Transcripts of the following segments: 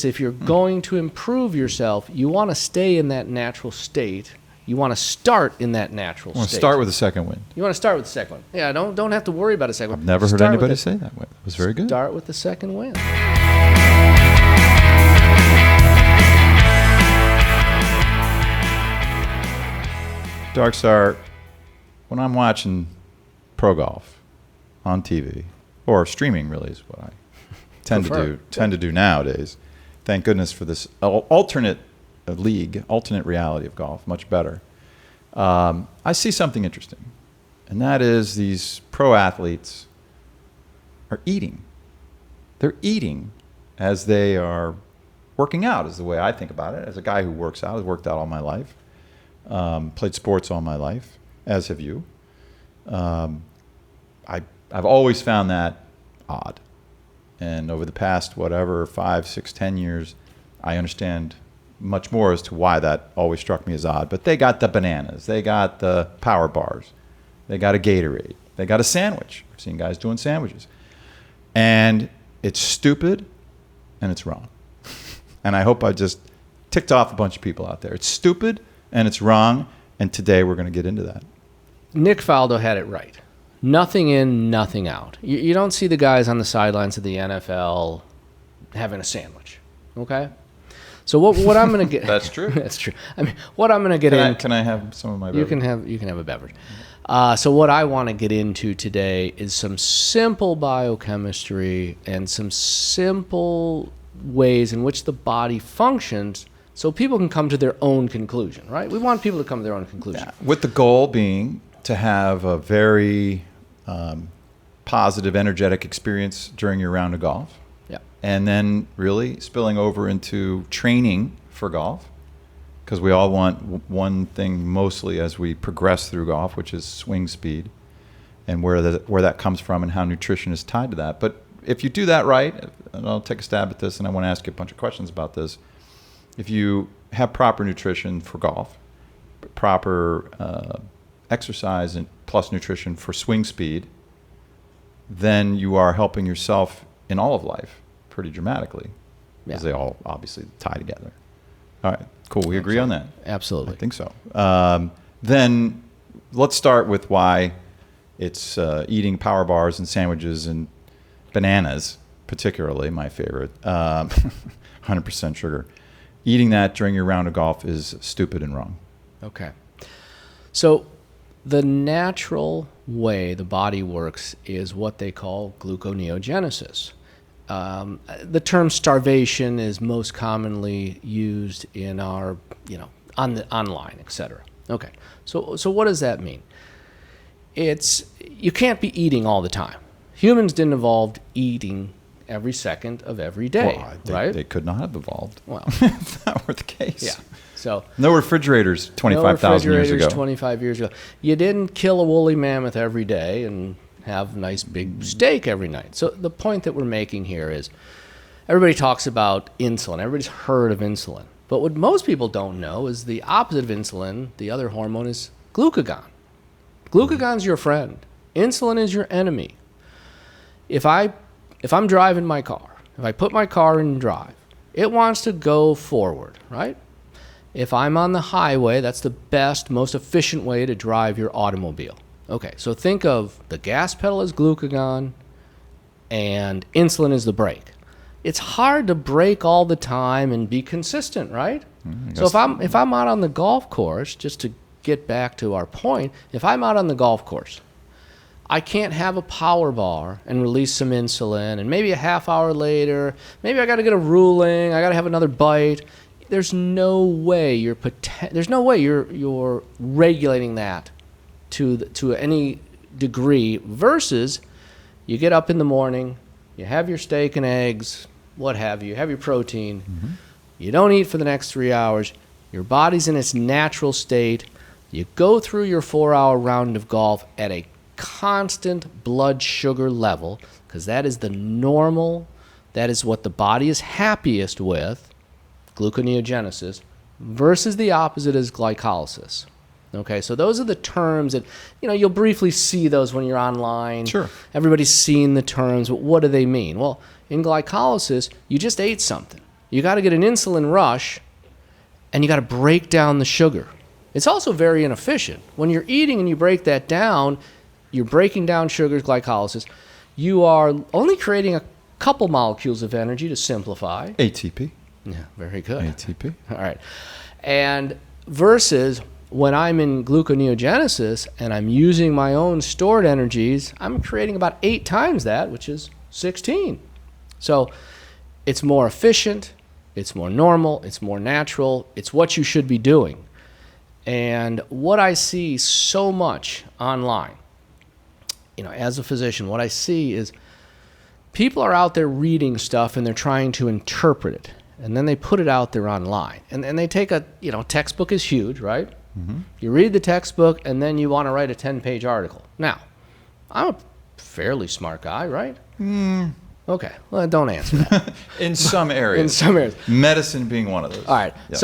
if you're going to improve yourself, you want to stay in that natural state. You want to start in that natural state. Start with the second wind. You want to start with the second one. Yeah, don't have to worry about a second one. I've never heard anybody say that way. It was very good. Start with the second wind. Dark Star, when I'm watching pro golf on TV, or streaming really is what I tend to do nowadays. Thank goodness for this alternate league, alternate reality of golf, much better. I see something interesting, and that is these pro athletes are eating. They're eating as they are working out, is the way I think about it. As a guy who works out, has worked out all my life, played sports all my life, as have you. I've always found that odd. And over the past, 5, 6, 10 years, I understand much more as to why that always struck me as odd. But they got the bananas. They got the power bars. They got a Gatorade. They got a sandwich. I've seen guys doing sandwiches. And it's stupid and it's wrong. And I hope I just ticked off a bunch of people out there. It's stupid and it's wrong. And today we're going to get into that. Nick Faldo had it right. Nothing in, nothing out. You don't see the guys on the sidelines of the NFL having a sandwich, okay? So what I'm going to get... That's true. That's true. I mean, what I'm going to get in... Can I have some of my beverage? You can have a beverage. So what I want to get into today is some simple biochemistry and some simple ways in which the body functions so people can come to their own conclusion, right? We want people to come to their own conclusion. Yeah. With the goal being to have a very positive, energetic experience during your round of golf. Yeah. And then really spilling over into training for golf, because we all want one thing mostly as we progress through golf, which is swing speed, and where that comes from and how nutrition is tied to that. But if you do that right, and I'll take a stab at this, and I want to ask you a bunch of questions about this. If you have proper nutrition for golf, proper exercise and plus nutrition for swing speed, then you are helping yourself in all of life pretty dramatically, because they all obviously tie together. All right, cool. We agree on that? Absolutely. I think so. Then let's start with why it's eating power bars and sandwiches and bananas, particularly my favorite, 100% sugar. Eating that during your round of golf is stupid and wrong. Okay. So the natural way the body works is what they call gluconeogenesis. The term starvation is most commonly used in our, online, etc. Okay. So what does that mean? You can't be eating all the time. Humans didn't evolve eating every second of every day, right? They could not have evolved. Well, if that were the case. Yeah. So no refrigerators 25,000 years ago. 25 years ago. You didn't kill a woolly mammoth every day and have a nice big steak every night. So the point that we're making here is everybody talks about insulin. Everybody's heard of insulin. But what most people don't know is the opposite of insulin, the other hormone, is glucagon. Glucagon's your friend. Insulin is your enemy. If I'm driving my car, if I put my car in drive, it wants to go forward, right? If I'm on the highway, that's the best, most efficient way to drive your automobile. Okay, so think of the gas pedal as glucagon and insulin is the brake. It's hard to brake all the time and be consistent, right? So if I'm out on the golf course, just to get back to our point, if I'm out on the golf course, I can't have a power bar and release some insulin, and maybe a half hour later, maybe I got to get a ruling, I got to have another bite. There's no way you're regulating that to any degree. Versus, you get up in the morning, you have your steak and eggs, what have you, have your protein. Mm-hmm. You don't eat for the next 3 hours. Your body's in its natural state. You go through your 4-hour round of golf at a constant blood sugar level, because that is the normal, that is what the body is happiest with, gluconeogenesis, versus the opposite is glycolysis. Okay, so those are the terms that, you'll briefly see those when you're online. Sure. Everybody's seen the terms, but what do they mean? Well, in glycolysis, you just ate something. You got to get an insulin rush, and you got to break down the sugar. It's also very inefficient. When you're eating and you break that down, you're breaking down sugars, glycolysis. You are only creating a couple molecules of energy to simplify. ATP. Yeah, very good. ATP. All right. And versus when I'm in gluconeogenesis and I'm using my own stored energies, I'm creating about 8 times that, which is 16. So it's more efficient, it's more normal, it's more natural, it's what you should be doing. And what I see so much online, as a physician, what I see is people are out there reading stuff and they're trying to interpret it. And then they put it out there online. And they take textbook is huge, right? Mm-hmm. You read the textbook and then you want to write a 10-page article. Now, I'm a fairly smart guy, right? Okay, well, don't answer that. In some areas. In some areas. Medicine being one of those. All right, yes.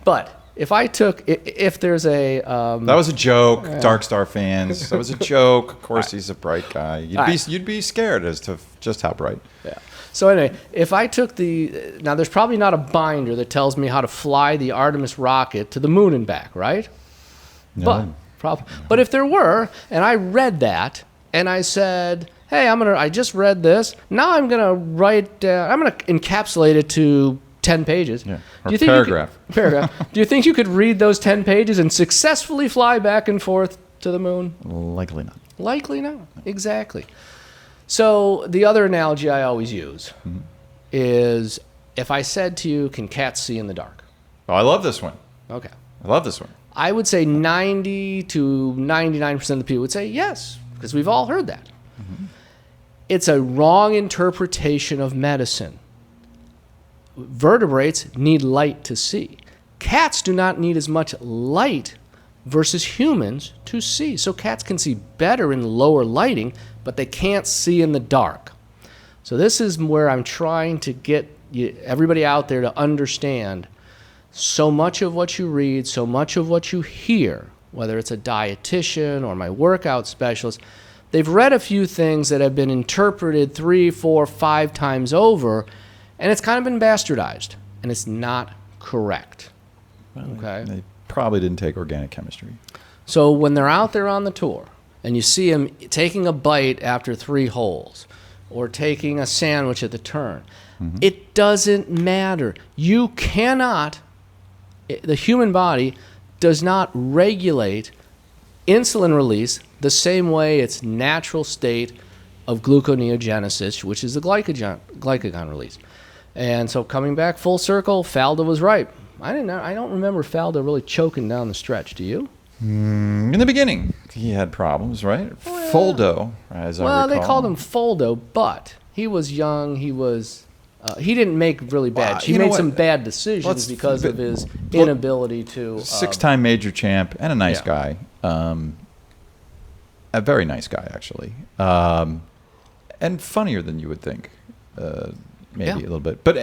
But if I took, if there's a... that was a joke, Dark Star fans. That was a joke. Of course, he's a bright guy. You'd be scared as to just how bright. Yeah. So anyway, if I took now there's probably not a binder that tells me how to fly the Artemis rocket to the moon and back, right? No. But if there were, and I read that, and I said, hey, I just read this. Now I'm gonna write. I'm gonna encapsulate it to 10 pages. Yeah. Or paragraph. Do you think you could read those 10 pages and successfully fly back and forth to the moon? Likely not. Likely not. Exactly. So the other analogy I always use is if I said to you, can cats see in the dark? Oh, I love this one. Okay. I love this one. I would say 90 to 99% of the people would say yes, because we've all heard that. Mm-hmm. It's a wrong interpretation of medicine. Vertebrates need light to see. Cats do not need as much light versus humans to see. So cats can see better in lower lighting, but they can't see in the dark. So this is where I'm trying to get everybody out there to understand so much of what you read, so much of what you hear, whether it's a dietitian or my workout specialist, they've read a few things that have been interpreted 3, 4, 5 times over, and it's kind of been bastardized, and it's not correct. Okay? They probably didn't take organic chemistry. So when they're out there on the tour, and you see them taking a bite after 3 holes, or taking a sandwich at the turn, it doesn't matter. You cannot, the human body does not regulate insulin release the same way its natural state of gluconeogenesis, which is the glycogen release. And so coming back full circle, Falda was right. I don't remember Falda really choking down the stretch. Do you? In the beginning, he had problems, right? Well, Foldo, as I recall. Well, they called him Foldo, but he was young. He didn't make really bad. He made some bad decisions because of his inability to. 6-time major champ and a nice guy. A very nice guy, actually, and funnier than you would think, maybe a little bit. But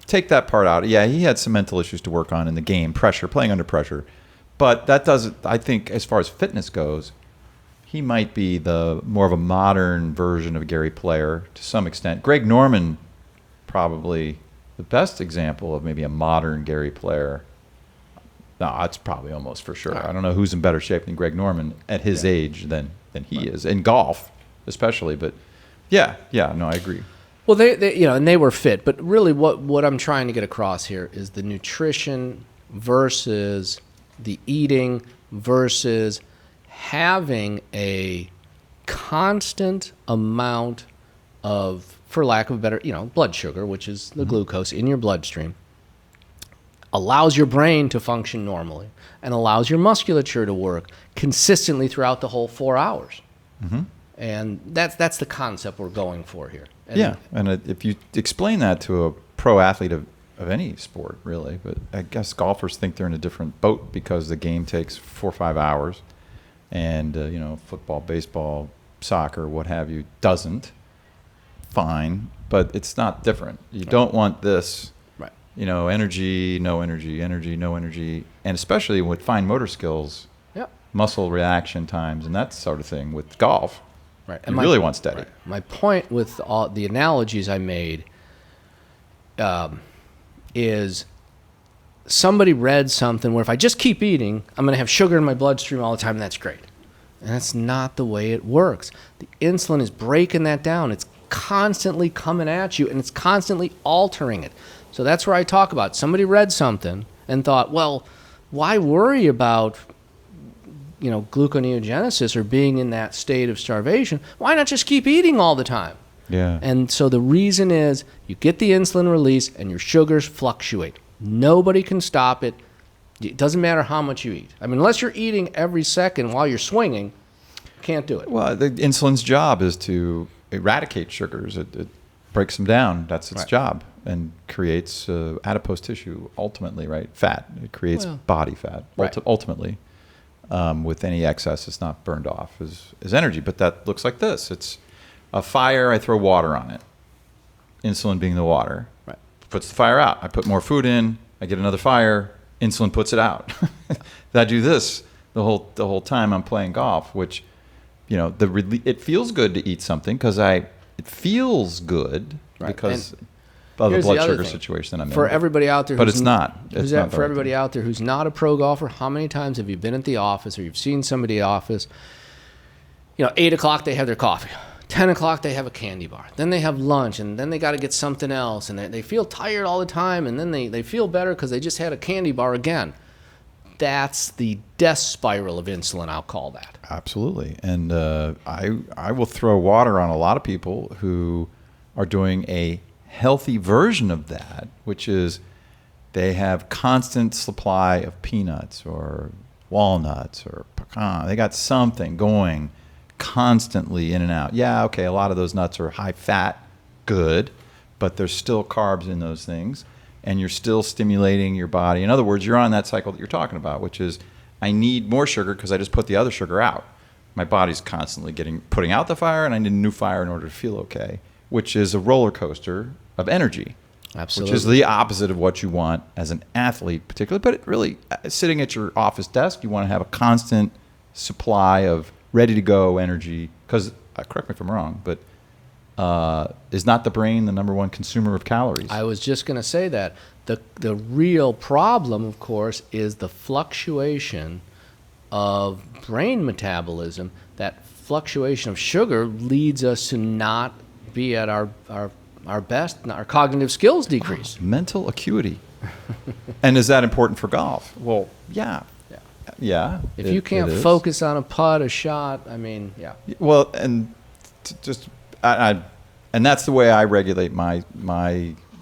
take that part out. Yeah, he had some mental issues to work on in the game, playing under pressure. But that doesn't. I think, as far as fitness goes, he might be the more of a modern version of Gary Player to some extent. Greg Norman, probably the best example of maybe a modern Gary Player. No, that's probably almost for sure. I don't know who's in better shape than Greg Norman at his age than he is in golf, especially. But no, I agree. Well, they were fit, but really, what I'm trying to get across here is the nutrition versus the eating versus having a constant amount of, for lack of a better, blood sugar, which is the glucose in your bloodstream, allows your brain to function normally and allows your musculature to work consistently throughout the whole 4 hours. Mm-hmm. And that's the concept we're going for here. And if you explain that to a pro athlete of any sport, really, but I guess golfers think they're in a different boat because the game takes 4 or 5 hours, and football, baseball, soccer, what have you, doesn't. Fine, but it's not different. You don't want this, right? Energy, no energy, energy, no energy, and especially with fine motor skills, muscle reaction times, and that sort of thing with golf. Right. You really want steady. Right. My point with all the analogies I made, is somebody read something where if I just keep eating, I'm going to have sugar in my bloodstream all the time, and that's great. And that's not the way it works. The insulin is breaking that down. It's constantly coming at you, and it's constantly altering it. So that's where I talk about somebody read something and thought, well, why worry about gluconeogenesis or being in that state of starvation? Why not just keep eating all the time? Yeah. And so the reason is you get the insulin release and your sugars fluctuate. Nobody can stop it. It doesn't matter how much you eat. I mean, unless you're eating every second while you're swinging, you can't do it. Well, the insulin's job is to eradicate sugars. It breaks them down. That's its job, and creates adipose tissue, ultimately, right? Fat. It creates body fat, ultimately. With any excess, it's not burned off as energy. But that looks like this. It's a fire, I throw water on it. Insulin being the water. Right. Puts the fire out. I put more food in, I get another fire, insulin puts it out. I do this the whole time I'm playing golf, which, it feels good to eat something because it feels good because of the blood sugar situation I'm in. For everybody out there, but it's not. For everybody out there who's not a pro golfer, how many times have you been at the office or you've seen somebody at the office? 8 o'clock they have their coffee. 10 o'clock they have a candy bar. Then they have lunch, and then they got to get something else, and they feel tired all the time, and then they feel better because they just had a candy bar again. That's the death spiral of insulin, I'll call that. Absolutely. And I will throw water on a lot of people who are doing a healthy version of that, which is they have constant supply of peanuts or walnuts or pecan. They got something going constantly in and out. Yeah, okay, a lot of those nuts are high fat, good, but there's still carbs in those things, and you're still stimulating your body. In other words, you're on that cycle that you're talking about, which is I need more sugar because I just put the other sugar out. My body's constantly putting out the fire, and I need a new fire in order to feel okay, which is a roller coaster of energy. Absolutely. Which is the opposite of what you want as an athlete particularly. But it really, sitting at your office desk, you want to have a constant supply of ready-to-go energy, because, correct me if I'm wrong, but is not the brain the number one consumer of calories? I was just going to say that. The real problem, of course, is the fluctuation of brain metabolism. That fluctuation of sugar leads us to not be at our best. Our cognitive skills decrease. Mental acuity. And is that important for golf? Well, yeah. Yeah. If you can't focus on a putt, a shot, I mean, yeah. Well, and and that's the way I regulate my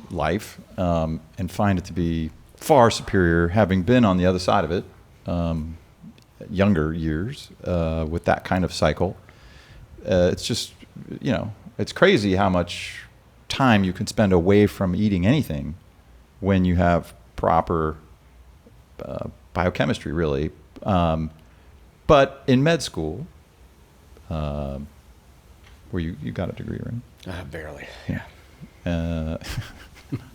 life, and find it to be far superior, having been on the other side of it, younger years, with that kind of cycle. It's just, it's crazy how much time you can spend away from eating anything when you have proper biochemistry, really. But in med school, where you got a degree, right? Barely. Yeah.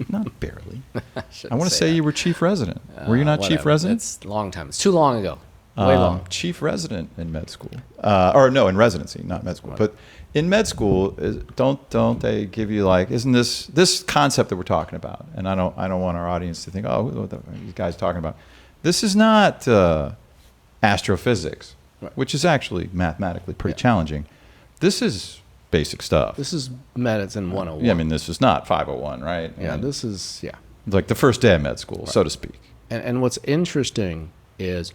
Not barely. I want to say you were chief resident. Were you not chief resident? It's a long time. It's too long ago. Way long. Chief resident in med school, or no, in residency, not med school. But in med school, don't they give you isn't this concept that we're talking about? And I don't want our audience to think, oh, what are these guys talking about? This is not astrophysics, which is actually mathematically pretty challenging. This is basic stuff. This is medicine 101. Yeah, I mean, this is not 501, right? Yeah, this is like the first day of med school, so to speak. And what's interesting is,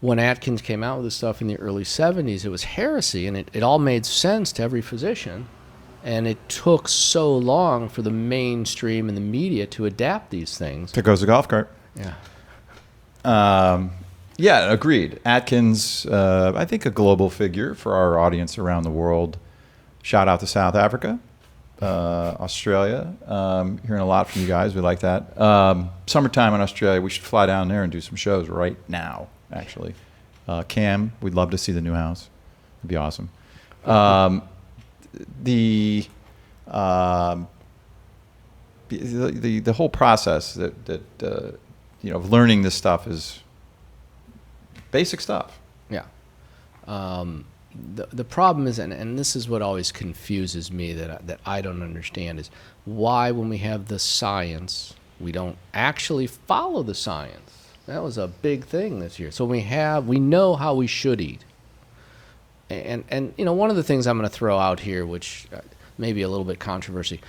when Atkins came out with this stuff in the early 70s, it was heresy, and it all made sense to every physician. And it took so long for the mainstream and the media to adapt these things. There goes the golf cart. Yeah. Yeah, agreed. Atkins, I think a global figure for our audience around the world. Shout out to South Africa, Australia. Hearing a lot from you guys. We like that. Summertime in Australia, we should fly down there and do some shows right now. Actually, Cam, we'd love to see the new house. It'd be awesome. The whole process that of learning this stuff is basic stuff. Yeah. The problem is, and this is what always confuses me that I don't understand, is why, when we have the science we don't actually follow the science. That was a big thing this year. So we know how we should eat. And one of the things I'm going to throw out here, which may be a little bit controversy,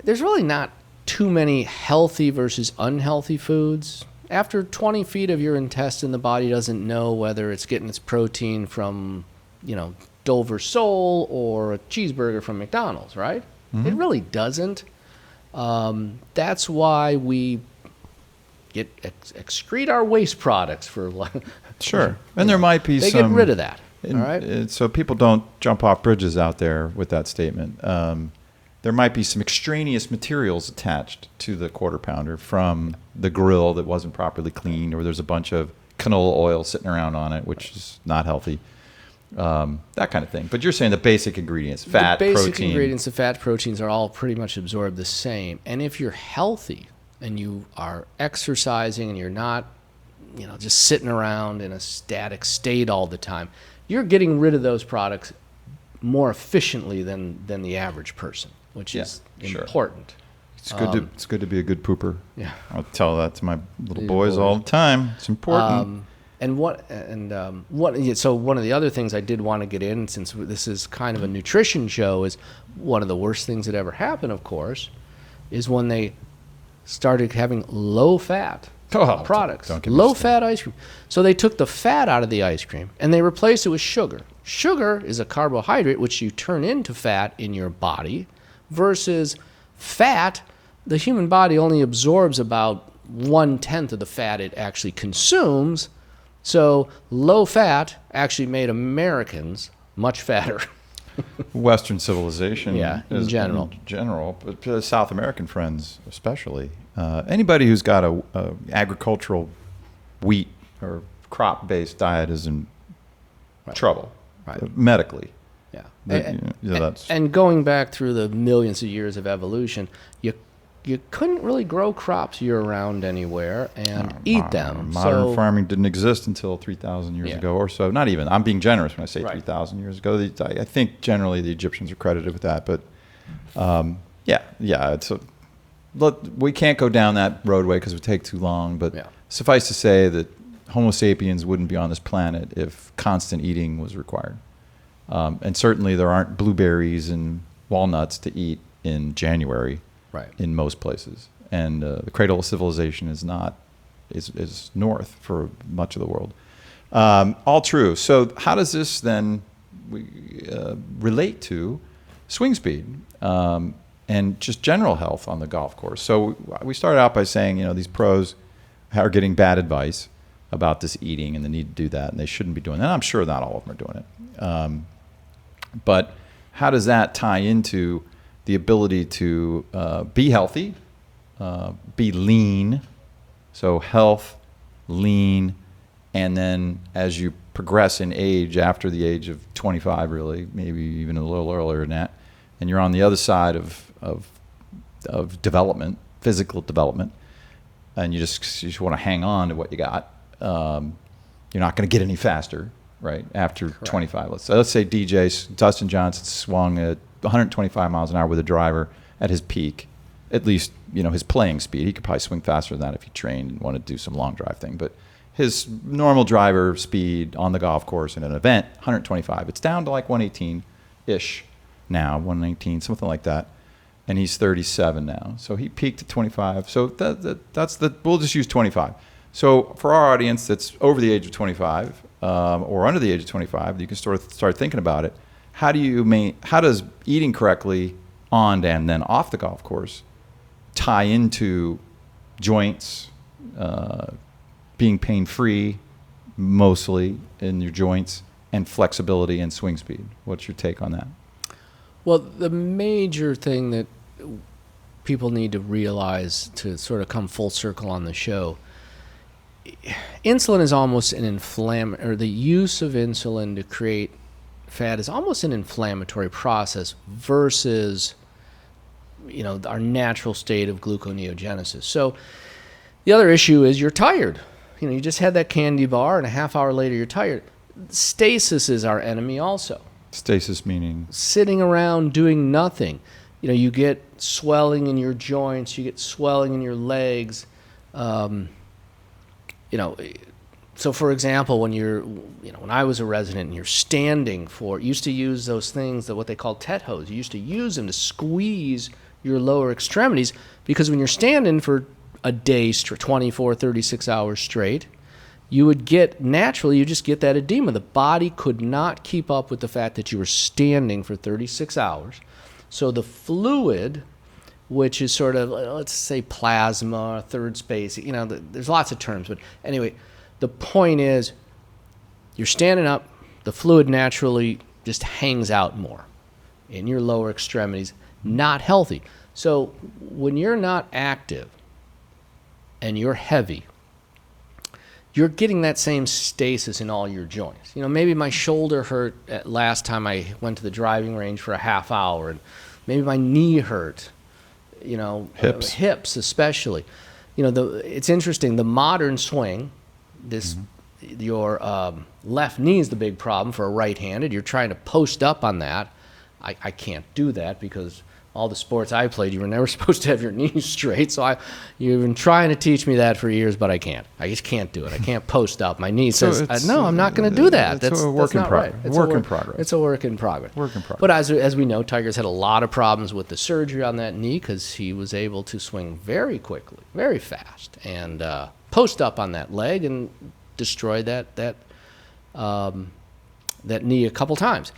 there's really not too many healthy versus unhealthy foods. After 20 feet of your intestine, the body doesn't know whether it's getting its protein from, Dover Sole or a cheeseburger from McDonald's, right? Mm-hmm. It really doesn't. That's why we excrete our waste products for. Sure, and there might be they some. Get rid of that. All right. So people don't jump off bridges out there with that statement. There might be some extraneous materials attached to the quarter pounder from the grill that wasn't properly cleaned, or there's a bunch of canola oil sitting around on it, which is not healthy. That kind of thing. But you're saying the basic ingredients, fat, protein. The basic ingredients, the fat, proteins are all pretty much absorbed the same. And if you're healthy and you are exercising and you're not, just sitting around in a static state all the time, you're getting rid of those products more efficiently than the average person, which is important. Sure. It's good to be a good pooper. Yeah, I'll tell that to my little boys all the time. It's important. So one of the other things I did want to get in, since this is kind of a nutrition show, is one of the worst things that ever happened, of course, is when they started having low-fat products, low-fat ice cream. So they took the fat out of the ice cream and they replaced it with sugar. Sugar is a carbohydrate which you turn into fat in your body, versus fat. The human body only absorbs about 1/10 of the fat it actually consumes. So low fat actually made Americans much fatter. Western civilization, in general, but South American friends especially. Anybody who's got a agricultural wheat or crop-based diet is in trouble, medically. Yeah, and going back through the millions of years of evolution, you couldn't really grow crops year-round anywhere and eat them. Modern farming didn't exist until 3,000 years ago or so. Not even. I'm being generous when I say 3,000 years ago. I think generally the Egyptians are credited with that. But, we can't go down that roadway because it would take too long. But suffice to say that Homo sapiens wouldn't be on this planet if constant eating was required. And certainly there aren't blueberries and walnuts to eat in January. In most places, and the cradle of civilization is north for much of the world. All true. So how does this then relate to swing speed and just general health on the golf course? So we started out by saying, these pros are getting bad advice about this eating and the need to do that, and they shouldn't be doing that. And I'm sure not all of them are doing it. But how does that tie into the ability to be healthy, be lean, so health, lean, and then as you progress in age, after the age of 25 really, maybe even a little earlier than that, and you're on the other side of development, physical development, and you just want to hang on to what you got, you're not going to get any faster, right, after 25. Let's say Dustin Johnson swung at 125 miles an hour with a driver at his peak, at least, his playing speed. He could probably swing faster than that if he trained and wanted to do some long drive thing. But his normal driver speed on the golf course in an event, 125. It's down to like 118-ish now, 119, something like that. And he's 37 now. So he peaked at 25. So we'll just use 25. So for our audience that's over the age of 25 or under the age of 25, you can start thinking about it. How does eating correctly on and then off the golf course tie into joints, being pain-free mostly in your joints, and flexibility and swing speed? What's your take on that? Well, the major thing that people need to realize to sort of come full circle on the show, insulin is almost the use of insulin to create fat is almost an inflammatory process versus, our natural state of gluconeogenesis. So the other issue is you're tired. You just had that candy bar and a half hour later you're tired. Stasis is our enemy also. Stasis meaning? Sitting around doing nothing. you get swelling in your joints, you get swelling in your legs. So for example, when I was a resident and you're standing used to use those things, what they call tet hose. You used to use them to squeeze your lower extremities, because when you're standing for a day, 24, 36 hours straight, you just get that edema. The body could not keep up with the fact that you were standing for 36 hours. So the fluid, which is sort of, let's say, plasma, third space, there's lots of terms. But anyway, the point is, you're standing up, the fluid naturally just hangs out more in your lower extremities, not healthy. So when you're not active and you're heavy, you're getting that same stasis in all your joints. Maybe my shoulder hurt last time I went to the driving range for a half hour, and maybe my knee hurt, hips especially. It's interesting, the modern swing, your left knee is the big problem for a right-handed. You're trying to post up on that. I can't do that because all the sports I played, you were never supposed to have your knees straight. So you've been trying to teach me that for years, but I can't. I just can't do it. I can't post up. My knee says, no, I'm not going to do that. It's a work in progress. It's a work in progress. But as we know, Tiger's had a lot of problems with the surgery on that knee, because he was able to swing very quickly, very fast, and post up on that leg and destroy that knee a couple times.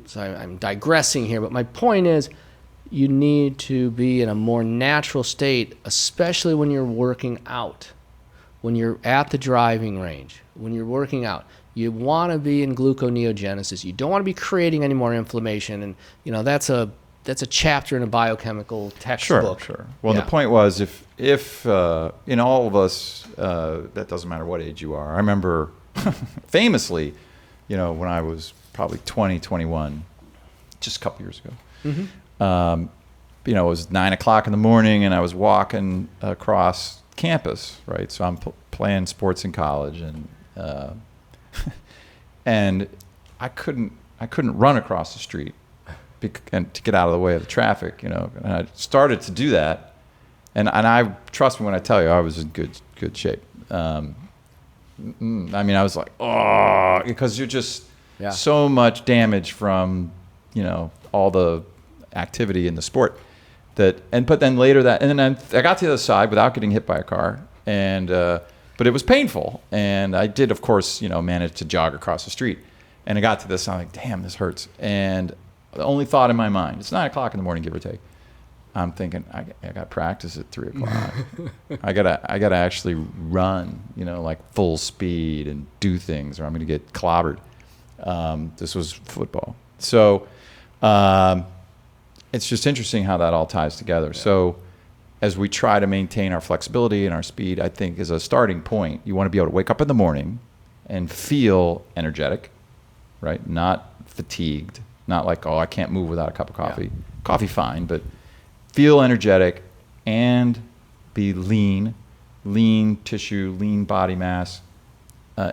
So I'm digressing here, but my point is, you need to be in a more natural state, especially when you're working out, when you're at the driving range, when you're working out. You want to be in gluconeogenesis. You don't want to be creating any more inflammation, and that's a chapter in a biochemical textbook. Sure. Well, the point was, if in all of us, that doesn't matter what age you are. I remember famously, when I was probably 20, 21, just a couple years ago. Mm-hmm. It was 9 o'clock in the morning, and I was walking across campus, right? So I'm playing sports in college, and and I couldn't run across the street and to get out of the way of the traffic, And I started to do that, and I trust me when I tell you, I was in good shape. I was like, oh, because you're just so much damage from, all the activity in the sport but then later I got to the other side without getting hit by a car, and but it was painful, and I did, of course, manage to jog across the street, and I got to this, I'm like, damn, this hurts, and the only thought in my mind, it's 9 o'clock in the morning, give or take, I'm thinking, I got practice at 3 o'clock. I gotta actually run, like full speed and do things, or I'm gonna get clobbered. This was football. So it's just interesting how that all ties together. Yeah. So as we try to maintain our flexibility and our speed, I think as a starting point, you want to be able to wake up in the morning and feel energetic, right? Not fatigued, not like, oh, I can't move without a cup of coffee. Yeah. Coffee, fine, but feel energetic and be lean tissue, lean body mass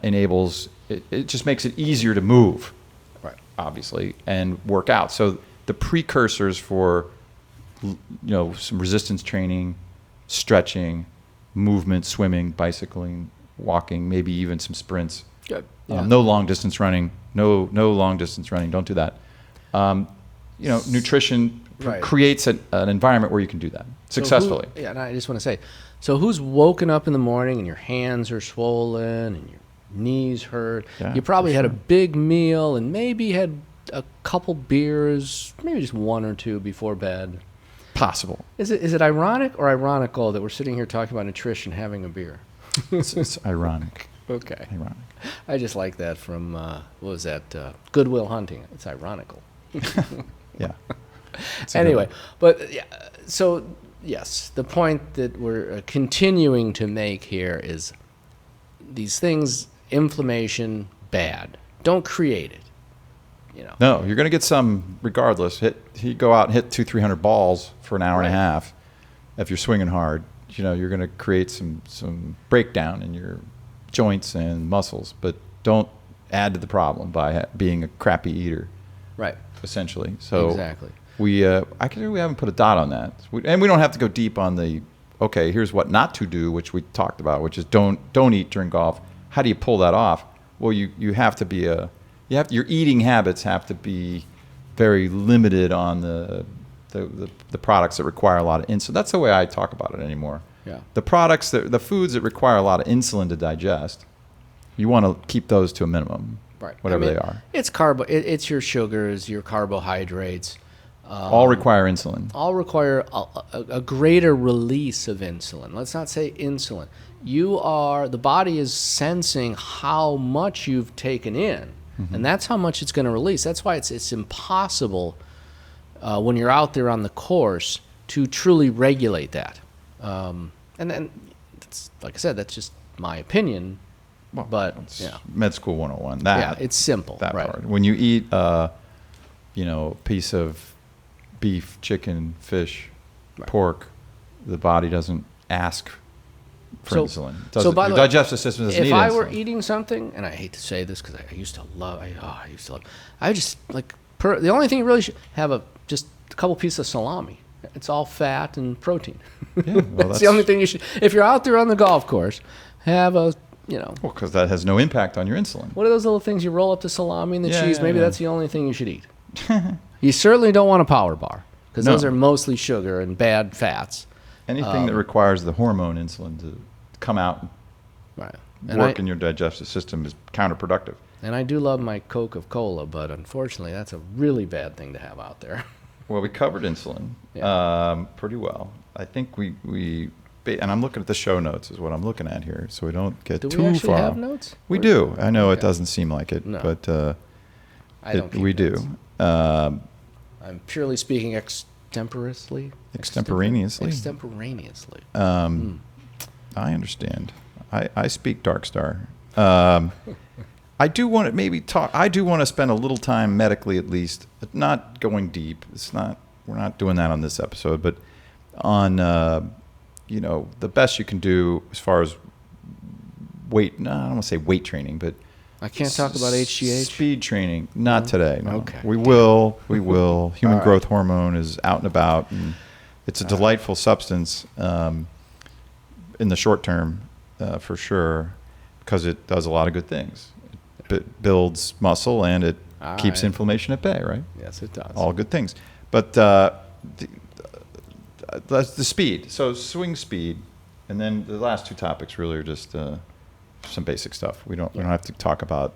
enables, it just makes it easier to move, right? Obviously, and work out. So the precursors for, some resistance training, stretching, movement, swimming, bicycling, walking, maybe even some sprints. Good. Yeah. No long distance running. No long distance running. Don't do that. Nutrition creates an environment where you can do that successfully. And I just want to say, so who's woken up in the morning and your hands are swollen and your knees hurt? You probably had a big meal and maybe had a couple beers, maybe just one or two before bed. Possible. Is it ironic or ironical that we're sitting here talking about nutrition, having a beer? It's ironic. Okay. Ironic. I just like that from, what was that, Good Will Hunting. It's ironical. Yeah. Anyway, but so yes, the point that we're continuing to make here is these things, inflammation, bad. Don't create it. No, you're going to get some regardless. You go out and hit 200-300 balls for an hour and a half. If you're swinging hard, you're going to create some breakdown in your joints and muscles, but don't add to the problem by being a crappy eater. Right. Essentially. So exactly. we haven't put a dot on that, and we don't have to go deep on the. Okay, here's what not to do, which we talked about, which is don't eat during golf. How do you pull that off? Well, you have to be your eating habits have to be very limited on the products that require a lot of insulin. That's the way I talk about it anymore. Yeah. The foods that require a lot of insulin to digest, you want to keep those to a minimum. Right. Whatever they are. It's it's your sugars, your carbohydrates. All require insulin. All require a greater release of insulin. Let's not say insulin. The body is sensing how much you've taken in, and that's how much it's going to release. That's why it's impossible when you're out there on the course to truly regulate that. And then, like I said, that's just my opinion. Well, but med school 101. It's simple. That right. part. When you eat, a piece of beef, chicken, fish, pork, the body doesn't ask for insulin. So by the way, digestive system doesn't need insulin. If I were eating something, and I hate to say this because I used to love, I just like the only thing you really should have just a couple pieces of salami. It's all fat and protein. Yeah, well, that's the only thing you should. If you're out there on the golf course, have a. Well, because that has no impact on your insulin. What are those little things you roll up the salami and the cheese? Maybe that's the only thing you should eat. You certainly don't want a power bar because those are mostly sugar and bad fats. Anything that requires the hormone insulin to come out and work in your digestive system is counterproductive. And I do love my Coca-Cola, but unfortunately that's a really bad thing to have out there. Well, we covered insulin pretty well. I think we and I'm looking at the show notes is what I'm looking at here, so we don't get too far. Do we actually have notes? We do. I know it doesn't seem like it, but we do. I'm purely speaking extemporaneously. Extemporaneously. I understand. I speak Dark Star. I do want to maybe talk. I do want to spend a little time medically, at least, not going deep. We're not doing that on this episode, but on the best you can do as far as weight. No, I don't want to say weight training, but I can't talk about HGH. Speed training. Not today. No. Okay. We will. Human growth hormone is out and about, and it's a delightful substance in the short term, for sure, because it does a lot of good things. It builds muscle and it keeps inflammation at bay, right? Yes, it does. All good things. But that's the speed. So swing speed, and then the last two topics really are just some basic stuff. We don't have to talk about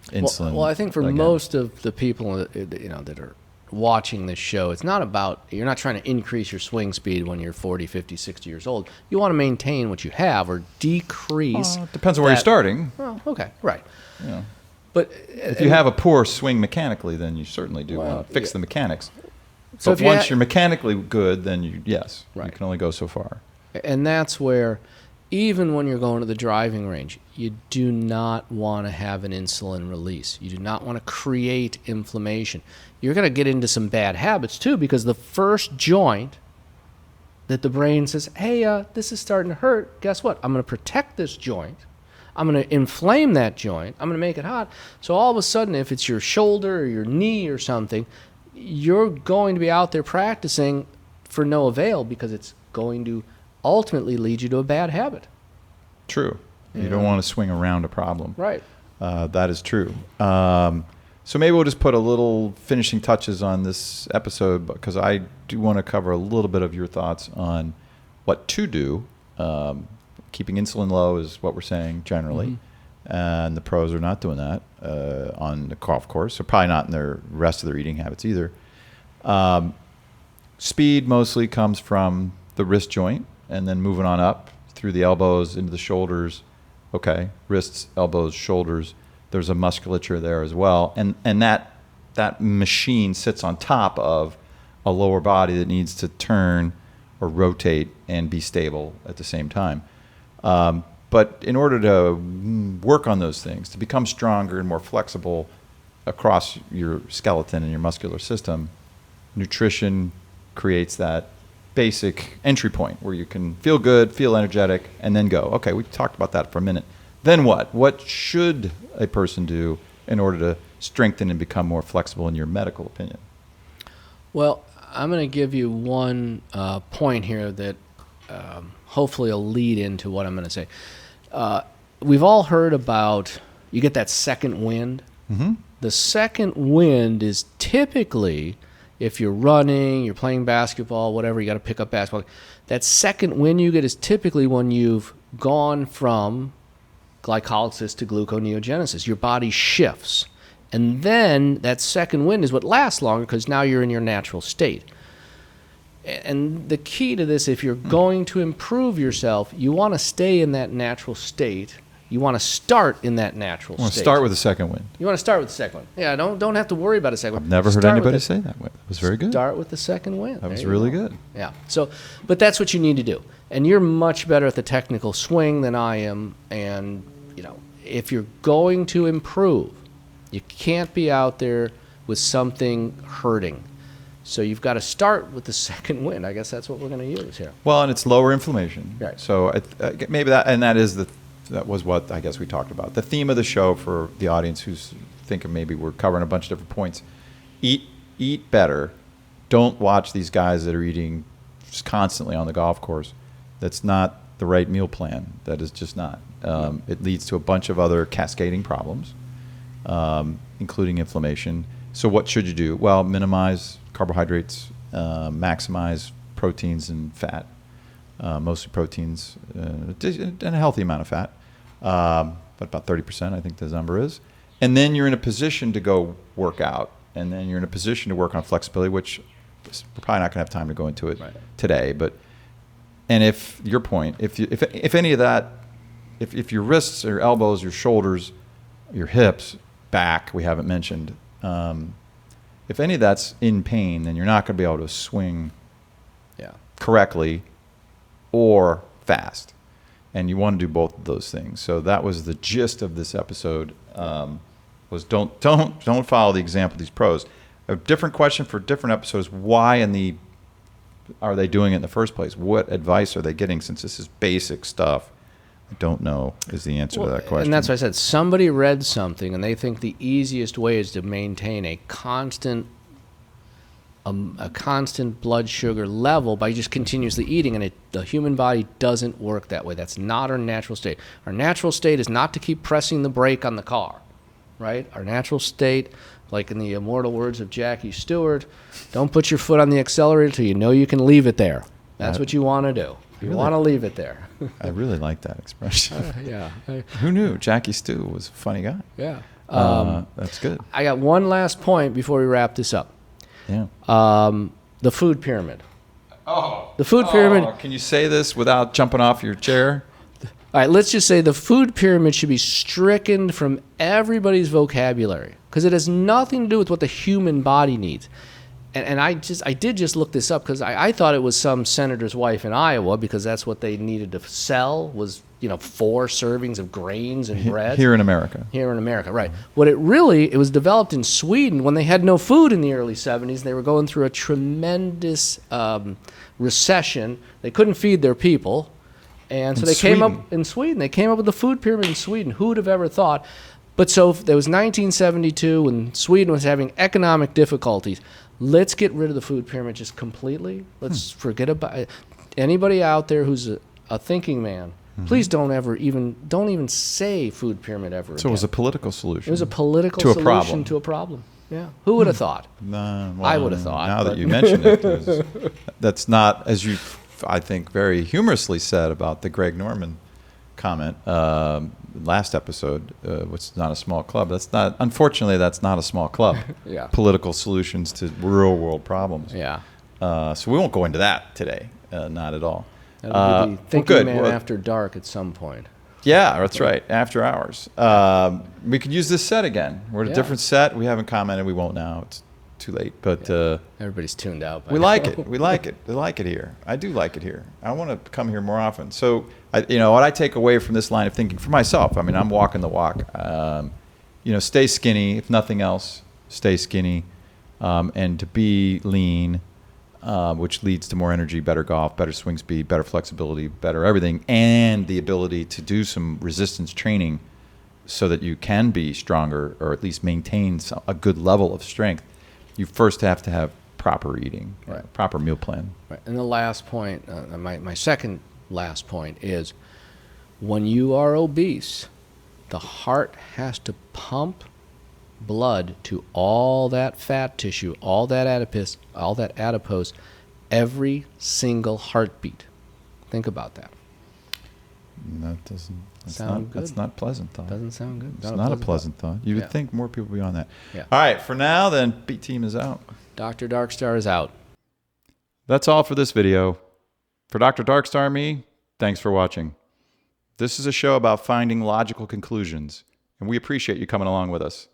insulin. Well, I think for most of the people that are watching this show, it's not about, you're not trying to increase your swing speed when you're 40, 50, 60 years old. You want to maintain what you have or decrease. Depends on where you're starting. Oh, okay, right. Yeah. But if you have a poor swing mechanically, then you certainly do want to fix the mechanics. So but once you're mechanically good, then you can only go so far. And that's where, even when you're going to the driving range, you do not want to have an insulin release. You do not want to create inflammation. You're going to get into some bad habits too, because the first joint that the brain says, hey, this is starting to hurt, guess what? I'm going to protect this joint. I'm going to inflame that joint. I'm going to make it hot. So all of a sudden, if it's your shoulder or your knee or something, you're going to be out there practicing for no avail, because it's going to ultimately lead you to a bad habit. True. You don't want to swing around a problem. Right. That is true. So maybe we'll just put a little finishing touches on this episode, because I do want to cover a little bit of your thoughts on what to do. Keeping insulin low is what we're saying generally, and the pros are not doing that on the golf course, so probably not in their rest of their eating habits either. Speed mostly comes from the wrist joint, and then moving on up through the elbows into the shoulders. Okay, wrists, elbows, shoulders. There's a musculature there as well, and that machine sits on top of a lower body that needs to turn or rotate and be stable at the same time. But in order to work on those things, to become stronger and more flexible across your skeleton and your muscular system, nutrition creates that basic entry point where you can feel good, feel energetic, and then go. Okay, we talked about that for a minute. Then what? What should a person do in order to strengthen and become more flexible in your medical opinion? Well, I'm going to give you one point here that hopefully will lead into what I'm going to say. We've all heard about, you get that second wind. Mm-hmm. The second wind is typically, if you're running, you're playing basketball, whatever, you got to pick up basketball. That second wind you get is typically when you've gone from glycolysis to gluconeogenesis. Your body shifts. And then that second wind is what lasts longer because now you're in your natural state. And the key to this, if you're going to improve yourself, you want to stay in that natural state. You want to start in that natural state. Start with the second wind. You want to start with the second one. Yeah, don't have to worry about a second one. I've never heard anybody say that. That was very good. Start with the second wind. That was really good. Yeah. So, but that's what you need to do. And you're much better at the technical swing than I am. And, if you're going to improve, you can't be out there with something hurting. So you've got to start with the second wind. I guess that's what we're going to use here. Well, and it's lower inflammation. Right. So maybe that was what I guess we talked about. The theme of the show for the audience who's thinking maybe we're covering a bunch of different points. Eat better. Don't watch these guys that are eating just constantly on the golf course. That's not the right meal plan. That is just not. It leads to a bunch of other cascading problems, including inflammation. So what should you do? Well, minimize carbohydrates, maximize proteins and fat, mostly proteins, and a healthy amount of fat, but about 30%, I think the number is. And then you're in a position to go work out, and then you're in a position to work on flexibility, which we're probably not going to have time to go into it today. And if your point, if any of that, if your wrists or elbows, your shoulders, your hips, back, we haven't mentioned, if any of that's in pain, then you're not going to be able to swing correctly or fast. And you want to do both of those things. So that was the gist of this episode, was don't follow the example of these pros. A different question for different episodes, why are they doing it in the first place? What advice are they getting, since this is basic stuff? I don't know is the answer to that question. And that's why I said somebody read something and they think the easiest way is to maintain a constant blood sugar level by just continuously eating, and the human body doesn't work that way. That's not our natural state. Our natural state is not to keep pressing the brake on the car, right? Our natural state, like in the immortal words of Jackie Stewart, don't put your foot on the accelerator till you know you can leave it there. That's what you want to do. You want to leave it there. I really like that expression. Yeah. Who knew Jackie Stu was a funny guy? Yeah. That's good. I got one last point before we wrap this up. Yeah. The food pyramid. Oh. The food pyramid. Can you say this without jumping off your chair? All right, let's just say the food pyramid should be stricken from everybody's vocabulary because it has nothing to do with what the human body needs. And I did just look this up because I thought it was some senator's wife in Iowa because that's what they needed to sell was 4 servings of grains and bread. Here in America. Here in America, right. What it was developed in Sweden when they had no food in the early 70s. They were going through a tremendous recession. They couldn't feed their people. And so they came up in Sweden. They came up with the food pyramid in Sweden. Who would have ever thought? But so there was 1972 when Sweden was having economic difficulties. Let's get rid of the food pyramid just completely. Let's forget about it. Anybody out there who's a thinking man, please don't even say food pyramid ever again. So it was a political solution. It was a political solution to a problem. Yeah. Who would have thought? I would have thought. Now that you mention it, that's not, as you, I think, very humorously said about the Greg Norman comment last episode, which is not a small club. Unfortunately, that's not a small club. Yeah. Political solutions to real world problems. Yeah. So we won't go into that today. Not at all. That'll be Thinking Man After Dark at some point. Yeah, that's right. After hours. We could use this set again. We're at a different set. We haven't commented. We won't now. It's too late. But everybody's tuned out. We like it. We like it. We like it here. I do like it here. I want to come here more often. So, what I take away from this line of thinking for myself, I'm walking the walk. Stay skinny. If nothing else, stay skinny. And to be lean, which leads to more energy, better golf, better swing speed, better flexibility, better everything, and the ability to do some resistance training so that you can be stronger or at least maintain a good level of strength. You first have to have proper eating, Right. proper meal plan. Right. And the last point, my second last point is when you are obese, the heart has to pump blood to all that fat tissue, all that adipose, every single heartbeat. Think about that. That doesn't Sound good? That's not pleasant thought. Doesn't sound good. It's not a pleasant thought. You Yeah. would think more people would be on that. Yeah. All right, for now then, B Team is out. Dr. Darkstar is out. That's all for this video. For Dr. Darkstar and me, thanks for watching. This is a show about finding logical conclusions, and we appreciate you coming along with us.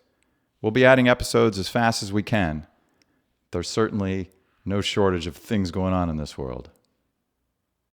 We'll be adding episodes as fast as we can. There's certainly no shortage of things going on in this world.